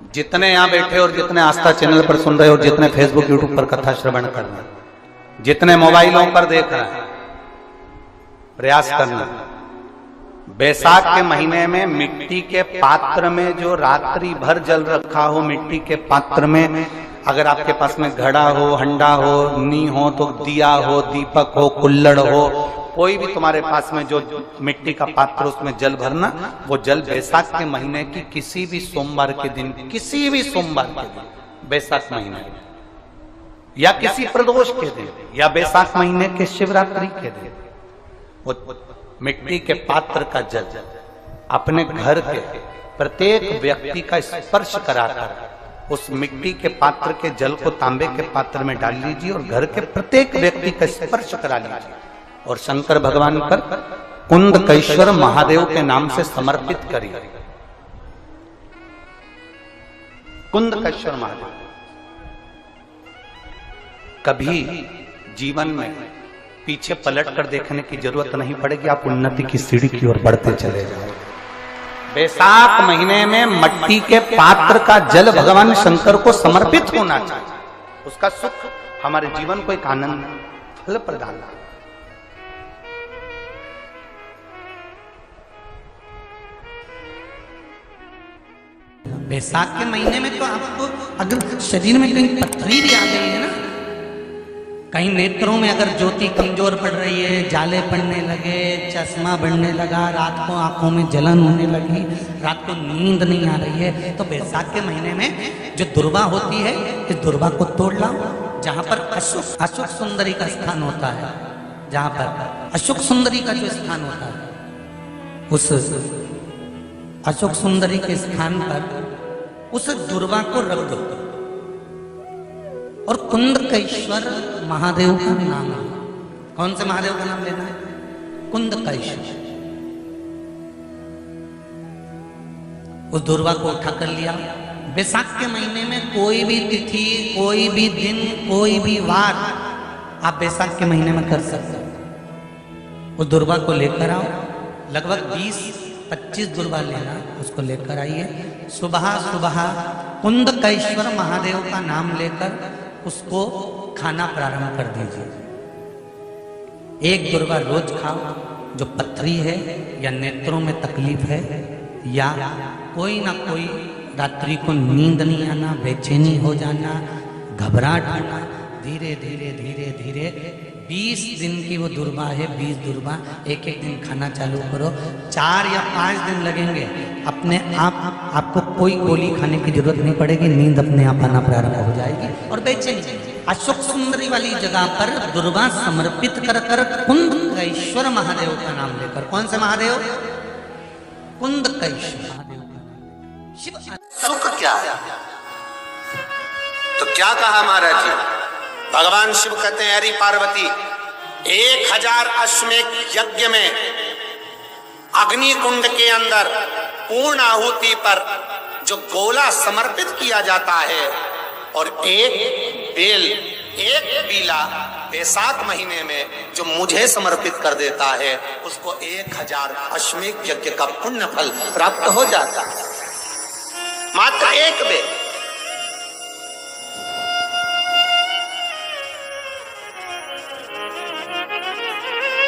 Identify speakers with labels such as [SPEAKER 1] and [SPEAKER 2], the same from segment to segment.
[SPEAKER 1] जितने यहाँ बैठे और जितने आस्था चैनल पर सुन रहे हो, जितने फेसबुक यूट्यूब पर कथा श्रवण कर रहे हैं, जितने मोबाइलों पर देख रहे हैं, प्रयास करना। बैसाख के महीने में मिट्टी के पात्र में जो रात्रि भर जल रखा हो, मिट्टी के पात्र में, अगर आपके पास में घड़ा हो, हंडा हो, नी हो, तो दिया हो, दीपक हो, कुल्लड़ हो, कोई भी तुम्हारे पास में जो मिट्टी का पात्र, उसमें जल भरना। वो जल बैसाख के महीने की किसी भी सोमवार के दिन, किसी भी सोमवार के दिन, बैसाख महीने या किसी प्रदोष के दिन, या बैसाख महीने के शिवरात्रि के दिन, वो मिट्टी के पात्र का जल अपने घर के प्रत्येक व्यक्ति का स्पर्श कराकर उस मिट्टी के पात्र के जल को तांबे के पात्र में डाल लीजिए और घर के प्रत्येक व्यक्ति का स्पर्श करा लीजिए और शंकर भगवान पर कुंदकेश्वर महादेव के नाम से समर्पित करिए। कुंदकेश्वर महादेव। कभी जीवन में पीछे पलट कर देखने की जरूरत नहीं पड़ेगी, आप उन्नति की सीढ़ी की ओर बढ़ते चले जाओगे। बैसाख महीने में मिट्टी के पात्र का जल भगवान शंकर को समर्पित होना चाहिए। उसका सुख हमारे जीवन को एक आनंद फल प्रदान।
[SPEAKER 2] बैसाख के महीने में तो आपको अगर शरीर में कहीं पथरी भी आ गई है ना, कहीं नेत्रों में अगर ज्योति कमजोर पड़ रही है, जाले पड़ने लगे, चश्मा बढ़ने लगा, रात को आंखों में जलन होने लगी, रात को नींद नहीं आ रही है, तो बैसाख के महीने में जो दुर्वा होती है, इस दुर्वा को तोड़ लाओ। जहां पर अशुक सुंदरी का स्थान होता है, जहां पर अशुक सुंदरी का जो स्थान होता है, उस अशुक सुंदरी के स्थान पर उस दुर्वा को रख दो और कुंदकेश्वर महादेव का नाम। कौन से महादेव का नाम लेना है? कुंदकेश्वर। उस दुर्वा को उठा कर लिया। बैसाख के महीने में कोई भी तिथि, कोई भी दिन, कोई भी वार आप बैसाख के महीने में कर सकते हो। उस दुर्वा को लेकर आओ, लगभग 20-25 दुर्वा लेना, उसको लेकर आइए। सुबह सुबह कुंदकेश्वर महादेव का नाम लेकर उसको खाना प्रारंभ कर दीजिए। एक दुर्वा रोज खाओ। जो पथरी है या नेत्रों में तकलीफ है या कोई ना कोई रात्रि को नींद नहीं आना, बेचैनी हो जाना, घबराहट होना, धीरे धीरे धीरे धीरे 20 दिन की वो दुर्वा है, 20 दुर्वा एक एक दिन खाना चालू करो। 4 या 5 दिन लगेंगे, अपने आप आपको कोई गोली खाने की जरूरत नहीं पड़ेगी, नींद अपने आप आना प्रारंभ हो जाएगी। और बेचैनी अशोक सुंदरी वाली जगह पर दुर्वा समर्पित कर कर कुंदकेश्वर महादेव का नाम लेकर। कौन से महादेव? कुंदकेश्वर महादेव का नाम। शिव
[SPEAKER 3] सुख क्या है? तो क्या कहा महाराज जी? भगवान शिव कहते हैं, अरे पार्वती, 1000 अश्वमेध यज्ञ में अग्नि कुंड के अंदर पूर्ण आहुति पर जो गोला समर्पित किया जाता है और एक बेल, एक बीला बैसाख महीने में जो मुझे समर्पित कर देता है, उसको 1000 अश्वमेध यज्ञ का पुण्य फल प्राप्त हो जाता है। मात्र एक बेल।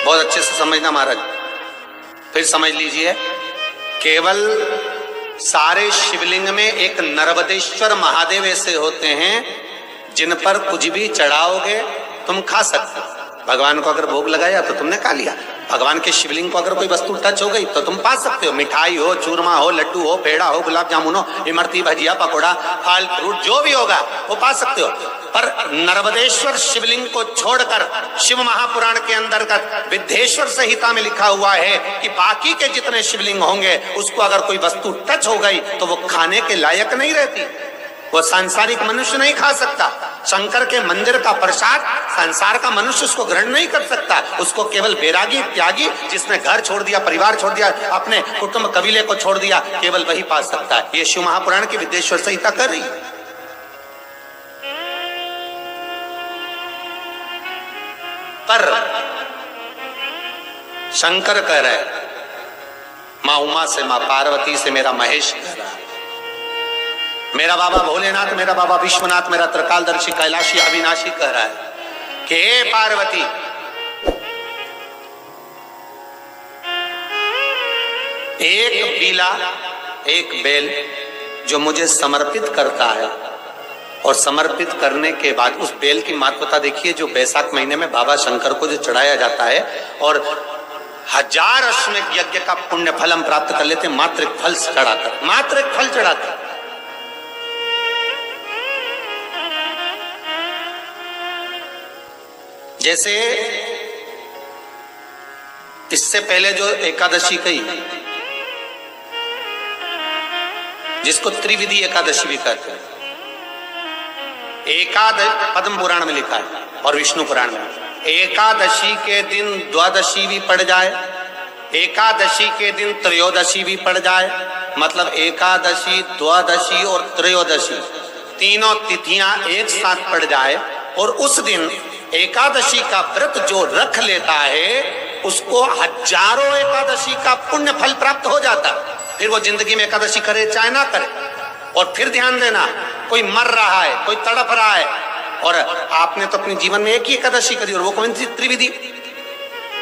[SPEAKER 3] बहुत अच्छे से समझना महाराज, फिर समझ लीजिए। केवल सारे शिवलिंग में एक नर्मदेश्वर महादेव ऐसे होते हैं जिन पर कुछ भी चढ़ाओगे तुम खा सकते हो। भगवान को अगर भोग लगाया तो तुमने खा लिया। भगवान के शिवलिंग को अगर कोई वस्तु टच हो गई तो तुम पा सकते हो। मिठाई हो, चूरमा हो, लड्डू हो, पेड़ा हो, गुलाब जामुन हो, इमरती, भजिया, पकौड़ा, फल फ्रूट जो भी होगा वो पा सकते हो। पर नर्मदेश्वर शिवलिंग को छोड़कर शिव महापुराण के अंतर्गत विद्धेश्वर संहिता में लिखा हुआ है कि बाकी के जितने शिवलिंग होंगे उसको अगर कोई वस्तु टच हो गई तो वो खाने के लायक नहीं रहती, वो सांसारिक मनुष्य नहीं खा सकता। शंकर के मंदिर का प्रसाद संसार का मनुष्य उसको ग्रहण नहीं कर सकता। उसको केवल बैरागी, त्यागी, जिसने घर छोड़ दिया, परिवार छोड़ दिया, अपने कुटुंब कबीले को छोड़ दिया, केवल वही पा सकता है। ये शिव महापुराण की विद्धेश्वर संहिता कर रही है। पर शंकर कह रहे, मां उमा से, मां पार्वती से मेरा महेश कह रहा, मेरा बाबा भोलेनाथ, मेरा बाबा विश्वनाथ, मेरा त्रिकालदर्शी कैलाशी अविनाशी कह रहा है कि हे पार्वती, एक बीला, एक बेल जो मुझे समर्पित करता है, और समर्पित करने के बाद उस बेल की महत्वता देखिए, जो बैसाख महीने में बाबा शंकर को जो चढ़ाया जाता है, और 1000 अश्वमेध यज्ञ का पुण्य फल हम प्राप्त कर लेते हैं मात्र एक फल चढ़ाकर, मात्र एक फल चढ़ाकर। जैसे इससे पहले जो एकादशी कही, जिसको त्रिविधि एकादशी भी कहते हैं, एकादश पद्म पुराण में लिखा है और विष्णु पुराण में, एकादशी के दिन द्वादशी भी पड़ जाए, एकादशी के दिन त्रयोदशी भी पड़ जाए, मतलब एकादशी, द्वादशी और त्रयोदशी तीनों तिथियां एक साथ पड़ जाए, और उस दिन एकादशी का व्रत जो रख लेता है उसको 1000 एकादशी का पुण्य फल प्राप्त हो जाता। फिर वो जिंदगी में एकादशी करे चाहे ना करे। और फिर ध्यान देना, कोई मर रहा है, कोई तड़प रहा है, और आपने तो अपने जीवन में एक ही एकादशी करी, और वो कौन सी? त्रिविधि।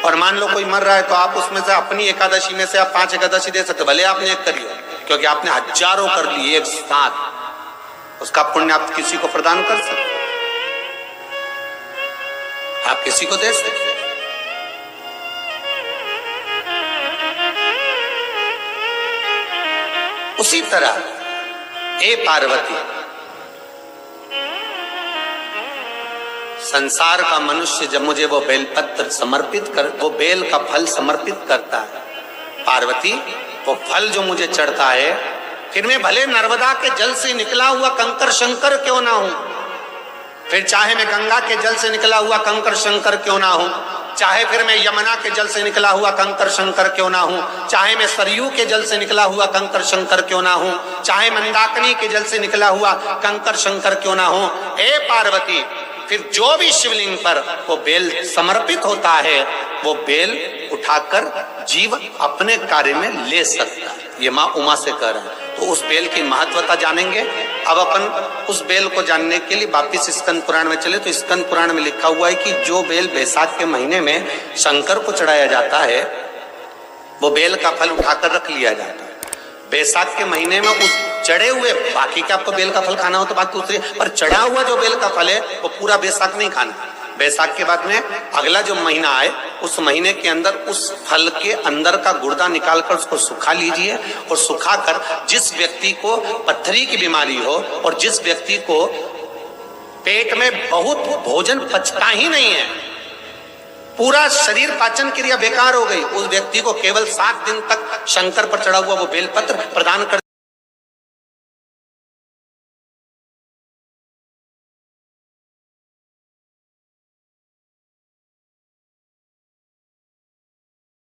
[SPEAKER 3] और मान लो कोई मर रहा है तो आप उसमें से अपनी एकादशी में से आप 5 एकादशी दे सकते, भले आपने एक करी हो, क्योंकि आपने 1000 कर ली एक साथ, उसका पुण्य आप किसी को प्रदान कर सकते, आप किसी को दे सकते। उसी तरह हे पार्वती, संसार का मनुष्य जब मुझे वो बेलपत्र समर्पित कर, वो बेल का फल समर्पित करता है, पार्वती वो फल जो मुझे चढ़ता है, फिर मैं भले नर्मदा के जल से निकला हुआ कंकर शंकर क्यों ना हूं, फिर चाहे मैं गंगा के जल से निकला हुआ कंकर शंकर क्यों ना हूं, चाहे फिर मैं यमुना के जल से निकला हुआ कंकर शंकर क्यों ना हूं, चाहे मैं सरयू के जल से निकला हुआ कंकर शंकर क्यों ना हूं, चाहे मंदाकिनी के जल से निकला हुआ कंकर शंकर क्यों ना हूं, हे पार्वती फिर जो भी शिवलिंग पर वो बेल समर्पित होता है, वो बेल उठाकर जीव अपने कार्य में ले सकता है। ये माँ उमा से कह रहे हैं। तो उस बेल की महत्वता जानेंगे। अब अपन उस बेल को जानने के लिए वापिस स्कंद पुराण में चले, तो स्कंद पुराण में लिखा हुआ है कि जो बेल बैसाख के महीने में शंकर को चढ़ाया जाता है, वो बेल का फल उठाकर रख लिया जाता है। बैसाख के महीने में उस चढ़े हुए, बाकी के आपको बेल का फल खाना हो तो बात दूसरी, पर चढ़ा हुआ जो बेल का फल है वो पूरा बैसाख नहीं खाना। बैसाख के बाद में अगला जो महीना आए, उस महीने के अंदर उस फल के अंदर का गुर्दा निकालकर उसको सुखा लीजिए, और सुखाकर जिस व्यक्ति को पथरी की बीमारी हो और जिस व्यक्ति को पेट में बहुत भोजन पचता ही नहीं है, पूरा शरीर पाचन क्रिया बेकार हो गई, उस व्यक्ति को केवल 7 दिन तक शंकर पर चढ़ा हुआ वो बेलपत्र प्रदान कर